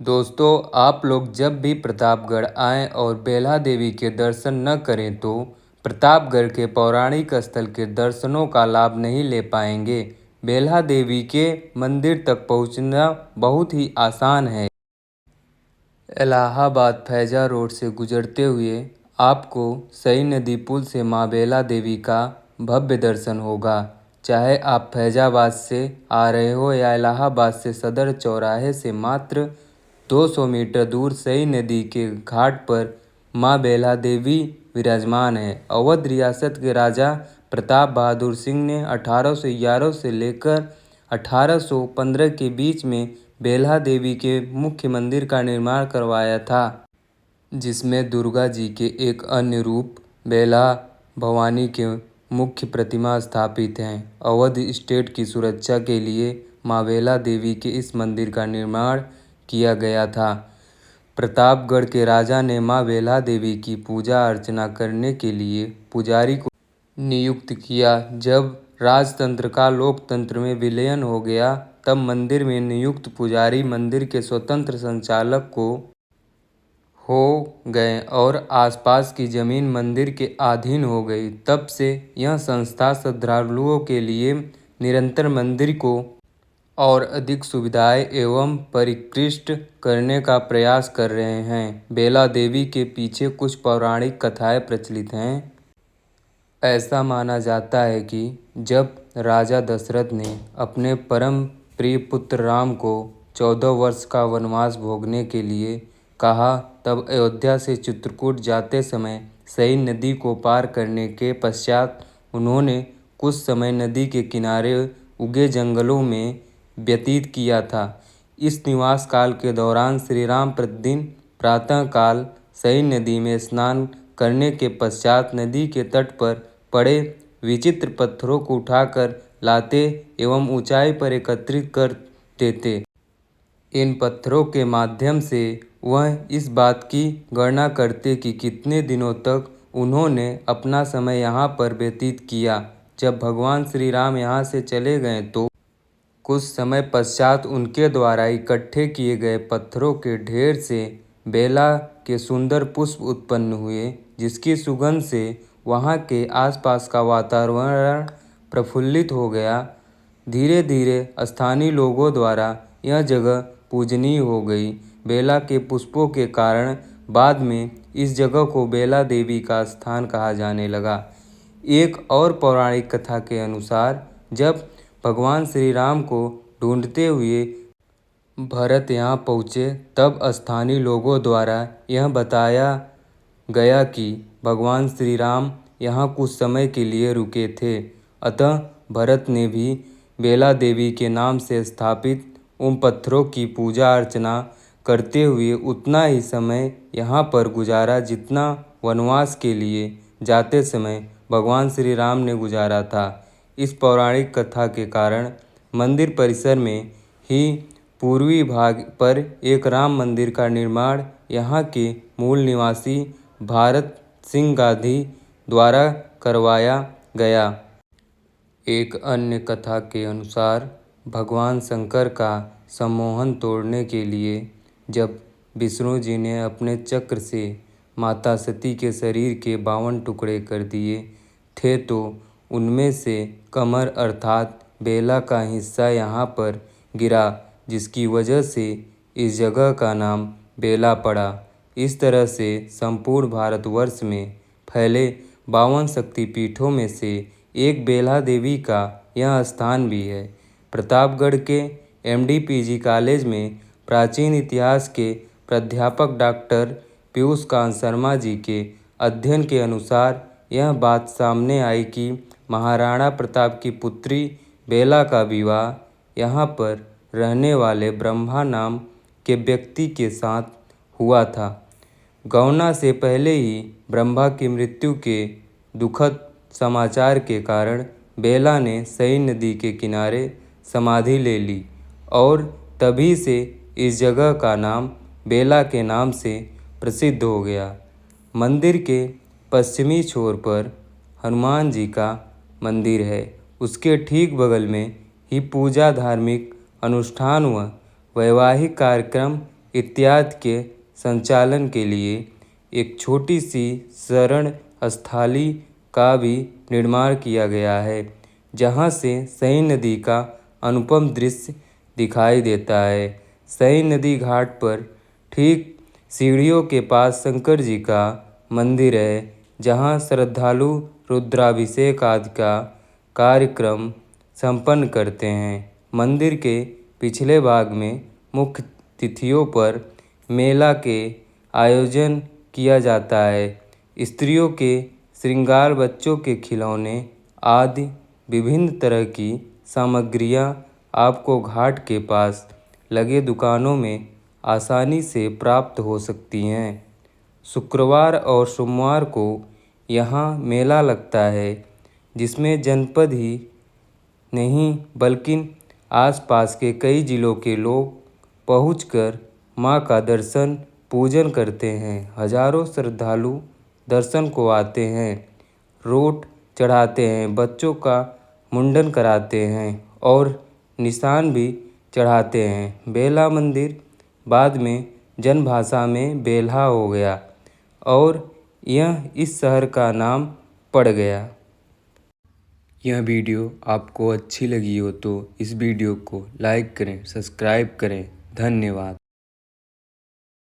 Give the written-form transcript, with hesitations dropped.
दोस्तों, आप लोग जब भी प्रतापगढ़ आएं और बेल्हा देवी के दर्शन न करें तो प्रतापगढ़ के पौराणिक स्थल के दर्शनों का लाभ नहीं ले पाएंगे। बेल्हा देवी के मंदिर तक पहुंचना बहुत ही आसान है। इलाहाबाद फैजा रोड से गुजरते हुए आपको सई नदी पुल से माँ बेल्हा देवी का भव्य दर्शन होगा। चाहे आप फैजाबाद से आ रहे हो या इलाहाबाद से सदर चौराहे से मात्र 200 मीटर दूर सई नदी के घाट पर माँ बेल्हा देवी विराजमान है। अवध रियासत के राजा प्रताप बहादुर सिंह ने 1811 से लेकर 1815 के बीच में बेल्हा देवी के मुख्य मंदिर का निर्माण करवाया था, जिसमें दुर्गा जी के एक अन्य रूप बेल्हा भवानी के मुख्य प्रतिमा स्थापित हैं। अवध स्टेट की सुरक्षा के लिए माँ बेल्हा देवी के इस मंदिर का निर्माण किया गया था। प्रतापगढ़ के राजा ने माँ बेल्हा देवी की पूजा अर्चना करने के लिए पुजारी को नियुक्त किया। जब राजतंत्र का लोकतंत्र में विलयन हो गया, तब मंदिर में नियुक्त पुजारी मंदिर के स्वतंत्र संचालक हो गए और आसपास की जमीन मंदिर के अधीन हो गई। तब से यह संस्था श्रद्धालुओं के लिए निरंतर मंदिर को और अधिक सुविधाएं एवं परिष्कृत करने का प्रयास कर रहे हैं। बेल्हा देवी के पीछे कुछ पौराणिक कथाएं प्रचलित हैं। ऐसा माना जाता है कि जब राजा दशरथ ने अपने परम प्रिय पुत्र राम को 14 वर्ष का वनवास भोगने के लिए कहा, तब अयोध्या से चित्रकूट जाते समय सई नदी को पार करने के पश्चात उन्होंने कुछ समय नदी के किनारे उगे जंगलों में व्यतीत किया था। इस निवास काल के दौरान श्री राम प्रतिदिन प्रातःकाल सई नदी में स्नान करने के पश्चात नदी के तट पर पड़े विचित्र पत्थरों को उठाकर लाते एवं ऊंचाई पर एकत्रित कर देते। इन पत्थरों के माध्यम से वह इस बात की गणना करते कि कितने दिनों तक उन्होंने अपना समय यहाँ पर व्यतीत किया। जब भगवान श्री राम यहाँ से चले गए तो कुछ समय पश्चात उनके द्वारा इकट्ठे किए गए पत्थरों के ढेर से बेला के सुंदर पुष्प उत्पन्न हुए, जिसकी सुगंध से वहाँ के आसपास का वातावरण प्रफुल्लित हो गया। धीरे धीरे स्थानीय लोगों द्वारा यह जगह पूजनीय हो गई। बेला के पुष्पों के कारण बाद में इस जगह को बेल्हा देवी का स्थान कहा जाने लगा। एक और पौराणिक कथा के अनुसार जब भगवान श्री राम को ढूंढते हुए भरत यहाँ पहुँचे, तब स्थानीय लोगों द्वारा यह बताया गया कि भगवान श्री राम यहाँ कुछ समय के लिए रुके थे। अतः भरत ने भी बेल्हा देवी के नाम से स्थापित उन पत्थरों की पूजा अर्चना करते हुए उतना ही समय यहाँ पर गुजारा जितना वनवास के लिए जाते समय भगवान श्री राम ने गुजारा था। इस पौराणिक कथा के कारण मंदिर परिसर में ही पूर्वी भाग पर एक राम मंदिर का निर्माण यहाँ के मूल निवासी भारत सिंह गांधी द्वारा करवाया गया। एक अन्य कथा के अनुसार भगवान शंकर का सम्मोहन तोड़ने के लिए जब विष्णु जी ने अपने चक्र से माता सती के शरीर के 52 टुकड़े कर दिए थे, तो उनमें से कमर अर्थात बेला का हिस्सा यहाँ पर गिरा, जिसकी वजह से इस जगह का नाम बेला पड़ा। इस तरह से संपूर्ण भारतवर्ष में फैले 52 शक्तिपीठों में से एक बेल्हा देवी का यह स्थान भी है। प्रतापगढ़ के MD-PG कॉलेज में प्राचीन इतिहास के प्राध्यापक डॉक्टर पीयूष कांत शर्मा जी के अध्ययन के अनुसार यह बात सामने आई कि महाराणा प्रताप की पुत्री बेला का विवाह यहाँ पर रहने वाले ब्रह्मा नाम के व्यक्ति के साथ हुआ था। गौना से पहले ही ब्रह्मा की मृत्यु के दुखद समाचार के कारण बेला ने सई नदी के किनारे समाधि ले ली और तभी से इस जगह का नाम बेला के नाम से प्रसिद्ध हो गया। मंदिर के पश्चिमी छोर पर हनुमान जी का मंदिर है। उसके ठीक बगल में ही पूजा, धार्मिक अनुष्ठान व वैवाहिक कार्यक्रम इत्यादि के संचालन के लिए एक छोटी सी शरण स्थली का भी निर्माण किया गया है, जहाँ से सई नदी का अनुपम दृश्य दिखाई देता है। सई नदी घाट पर ठीक सीढ़ियों के पास शंकर जी का मंदिर है, जहाँ श्रद्धालु रुद्राभिषेक आदि का कार्यक्रम संपन्न करते हैं। मंदिर के पिछले भाग में मुख्य तिथियों पर मेला के आयोजन किया जाता है। स्त्रियों के श्रृंगार, बच्चों के खिलौने आदि विभिन्न तरह की सामग्रियां आपको घाट के पास लगे दुकानों में आसानी से प्राप्त हो सकती हैं। शुक्रवार और सोमवार को यहाँ मेला लगता है, जिसमें जनपद ही नहीं बल्कि आसपास के कई जिलों के लोग पहुंचकर मां का दर्शन पूजन करते हैं। हजारों श्रद्धालु दर्शन को आते हैं, रोट चढ़ाते हैं, बच्चों का मुंडन कराते हैं और निशान भी चढ़ाते हैं। बेला मंदिर बाद में जनभाषा में बेल्हा हो गया और यह इस शहर का नाम पड़ गया। यह वीडियो आपको अच्छी लगी हो तो इस वीडियो को लाइक करें, सब्सक्राइब करें। धन्यवाद।